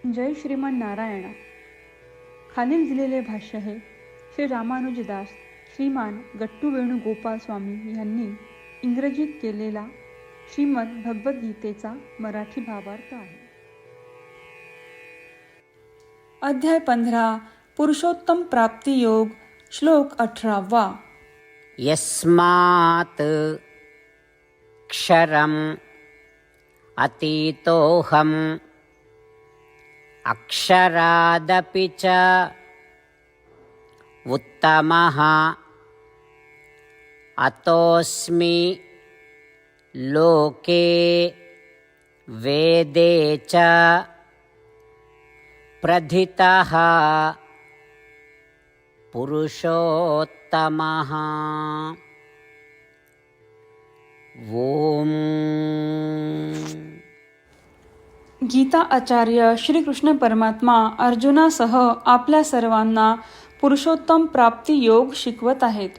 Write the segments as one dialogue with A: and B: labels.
A: जय श्रीमान नारायणा. खालील दिलेले भाष्य हे श्री रामानुजदास श्रीमान गट्टू वेणुगोपाल स्वामी यांनी इंग्रजीत केलेला श्रीमद भगवद्गीतेचा मराठी भावार्थ आहे. अध्याय 15 पुरुषोत्तम प्राप्ती योग. श्लोक 18.
B: यस्मात् क्षरम् अतीतोऽहम् अक्षरादपि च उत्तमः अतोऽस्मि लोके वेदे च प्रथितः पुरुषोत्तमः. ओम.
A: गीता आचार्य श्रीकृष्ण परमात्मा अर्जुनासह आपल्या सर्वांना पुरुषोत्तम प्राप्ती योग शिकवत आहेत.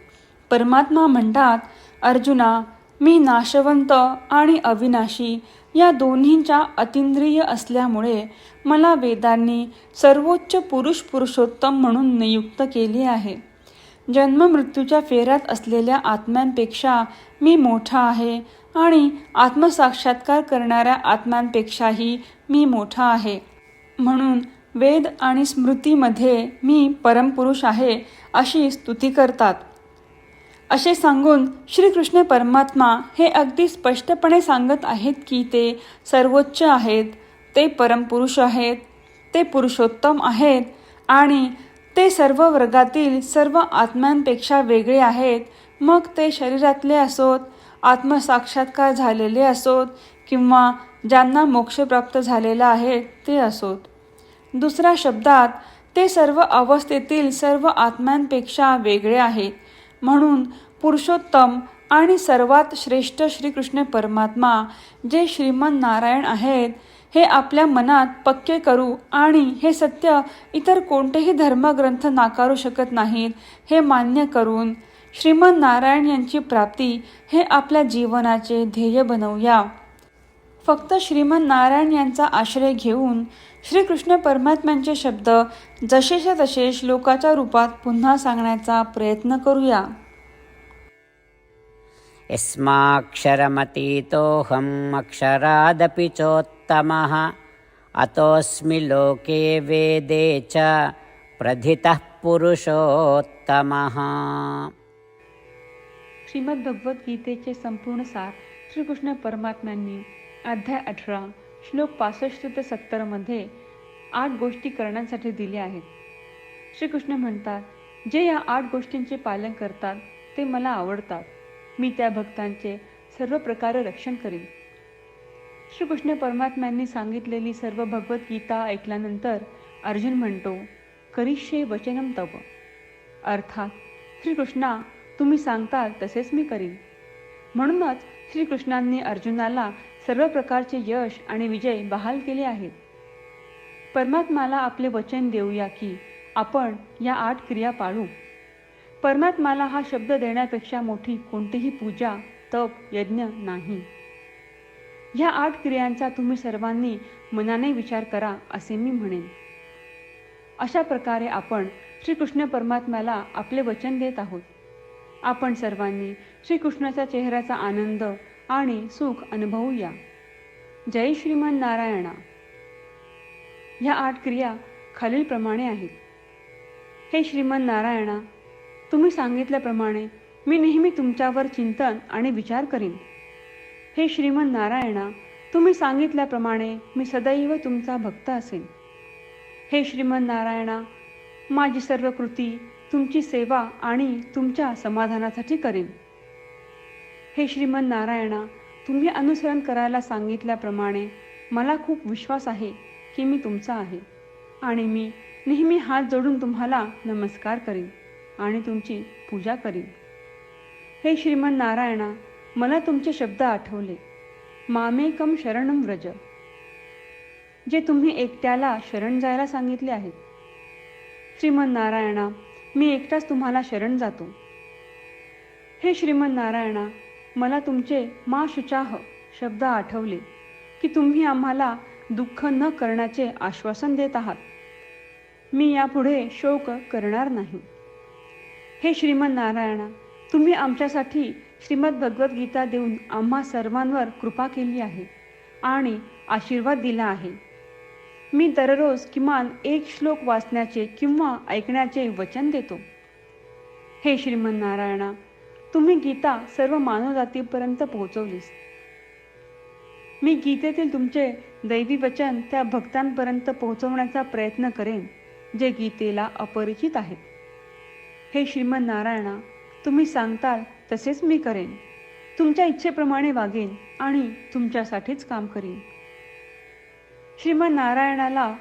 A: परमात्मा म्हणतात, अर्जुना, मी नाशवंत आणि अविनाशी या दोन्हींच्या अतींद्रिय असल्यामुळे मला वेदांनी सर्वोच्च पुरुषोत्तम म्हणून नियुक्त केले आहे. जन्ममृत्यूच्या फेऱ्यात असलेल्या आत्म्यांपेक्षा मी मोठा आहे आणि आत्मसाक्षात्कार करणाऱ्या आत्म्यांपेक्षाही मी मोठा आहे. म्हणून वेद आणि स्मृतीमध्ये मी परमपुरुष आहे अशी स्तुती करतात. असे सांगून श्रीकृष्ण परमात्मा हे अगदी स्पष्टपणे सांगत आहेत की ते सर्वोच्च आहेत, ते परमपुरुष आहेत, ते पुरुषोत्तम आहेत आणि ते सर्व वर्गातील सर्व आत्म्यांपेक्षा वेगळे आहेत. मग ते शरीरातले असोत, आत्मसाक्षात्कार झालेले असोत किंवा ज्यांना मोक्ष प्राप्त झालेला आहे ते असोत. दुसऱ्या शब्दात ते सर्व अवस्थेतील सर्व आत्म्यांपेक्षा वेगळे आहेत. म्हणून पुरुषोत्तम आणि सर्वात श्रेष्ठ श्रीकृष्ण परमात्मा जे श्रीमन नारायण आहेत हे आपल्या मनात पक्के करू आणि हे सत्य इतर कोणतेही धर्मग्रंथ नाकारू शकत नाहीत हे मान्य करून श्रीमन नारायण यांची प्राप्ती हे आपल्या जीवनाचे ध्येय बनवूया. फक्त श्रीमन नारायण यांचा आश्रय घेऊन श्रीकृष्ण परमात्म्यांचे शब्द जसेच्या तसे श्लोकाच्या रूपात पुन्हा सांगण्याचा प्रयत्न करूया.
B: यस्माक्षरमतीतोऽहम् अक्षरादपि चोत्तमः अतोऽस्मि लोके वेदे च प्रथितः पुरुषोत्तमः.
A: श्रीमद भगवद्गीतेचे संपूर्ण सार श्रीकृष्ण परमात्म्यांनी अध्याय 18 श्लोक 65 ते 70 मध्ये 8 गोष्टी करण्यासाठी दिल्या आहेत. श्रीकृष्ण म्हणतात, जे या 8 गोष्टींचे पालन करतात ते मला आवडतात. मी त्या भक्तांचे सर्व प्रकारे रक्षण करीन. श्रीकृष्ण परमात्म्यांनी सांगितलेली सर्व भगवद्गीता ऐकल्यानंतर अर्जुन म्हणतो, करिष्ये वचनम तव. अर्थात श्रीकृष्णा, तुम्ही सांगताल तसेच मी करीन. म्हणूनच श्रीकृष्णांनी अर्जुनाला सर्व प्रकारचे यश आणि विजय बहाल केले आहेत. परमात्म्याला आपले वचन देऊया की आपण या 8 क्रिया पाळू. परमात्म्याला हा शब्द देण्यापेक्षा मोठी कोणतीही पूजा, तप, यज्ञ नाही. ह्या 8 क्रियांचा तुम्ही सर्वांनी मनाने विचार करा असे मी म्हणेन. अशा प्रकारे आपण श्रीकृष्ण परमात्म्याला आपले वचन देत आहोत. आपण सर्वांनी श्रीकृष्णाच्या चेहऱ्याचा आनंद आणि सुख अनुभवूया. जय श्रीमान नारायणा. ह्या 8 क्रिया खालीलप्रमाणे आहेत. हे श्रीमान नारायणा, तुम्ही सांगितल्याप्रमाणे मी नेहमी तुमच्यावर चिंतन आणि विचार करीन. हे श्रीमान नारायणा, तुम्ही सांगितल्याप्रमाणे मी सदैव तुमचा भक्त असेन. हे श्रीमान नारायणा, माझी सर्व कृती तुमची सेवा आणि तुमच्या समाधानासाठी करेन. हे श्रीमान नारायणा, तुम्ही अनुसरण करायला सांगितल्याप्रमाणे मला खूप विश्वास आहे की मी तुमचा आहे आणि मी नेहमी हात जोडून तुम्हाला नमस्कार करीन आणि तुमची पूजा करीन. हे श्रीमान नारायणा, मला तुमचे शब्द आठवले. मामेकम शरणम व्रज, जे तुम्ही एकट्याला शरण जायला सांगितले आहेत. श्रीमन नारायणा, मी एकटाच तुम्हाला शरण जातो. हे श्रीमन नारायणा, मला तुमचे मा शुचाह शब्द आठवले की तुम्ही आम्हाला दुःख न करण्याचे आश्वासन देत आहात. मी यापुढे शोक करणार नाही. हे श्रीमन नारायणा, तुम्ही आमच्यासाठी श्रीमद भगवद्गीता देऊन आम्हा सर्वांवर कृपा केली आहे आणि आशीर्वाद दिला आहे. मी दररोज किमान एक श्लोक वाचण्याचे किंवा ऐकण्याचे वचन देतो. हे श्रीमन नारायणा, तुम्ही गीता सर्व मानवजातीपर्यंत पोहोचवलीस. मी गीतेतील तुमचे दैवी वचन त्या भक्तांपर्यंत पोहोचवण्याचा प्रयत्न करेन जे गीतेला अपरिचित आहेत. हे श्रीमन नारायणा, तुम्ही सांगताल तसेच मी करेन. तुमच्या इच्छेप्रमाणे वागेन आणि तुमच्यासाठीच काम करीन. श्रीमन नारायणाला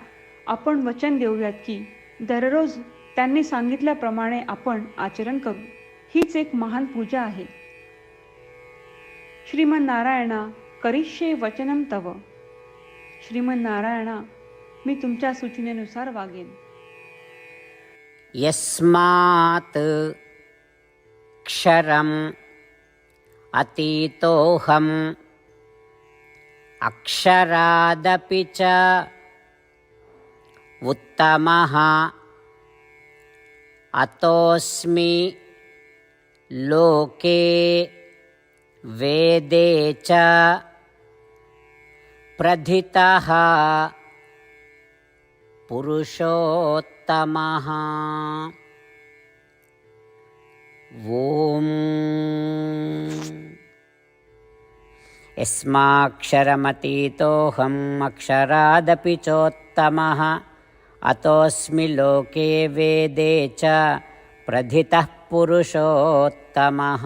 A: आपण वचन देऊयात की दररोज त्यांनी सांगितल्याप्रमाणे आपण आचरण करू. हीच एक महान पूजा आहे. श्रीमन नारायणा, करिष्ये वचनम तव. श्रीमन नारायणा, मी तुमच्या सूचनेनुसार वागेन.
B: यस्मात् क्षरम् अतीतोऽहम् अक्षरादपि च उत्तमः अतोऽस्मि लोके वेदे च प्रथितः पुरुषोत्तमः. ॐ यस्माक्षरमतीतोऽहम् अक्षरादपि चोत्तमः अतोऽस्मि लोके वेदे च प्रथितः पुरुषोत्तमः.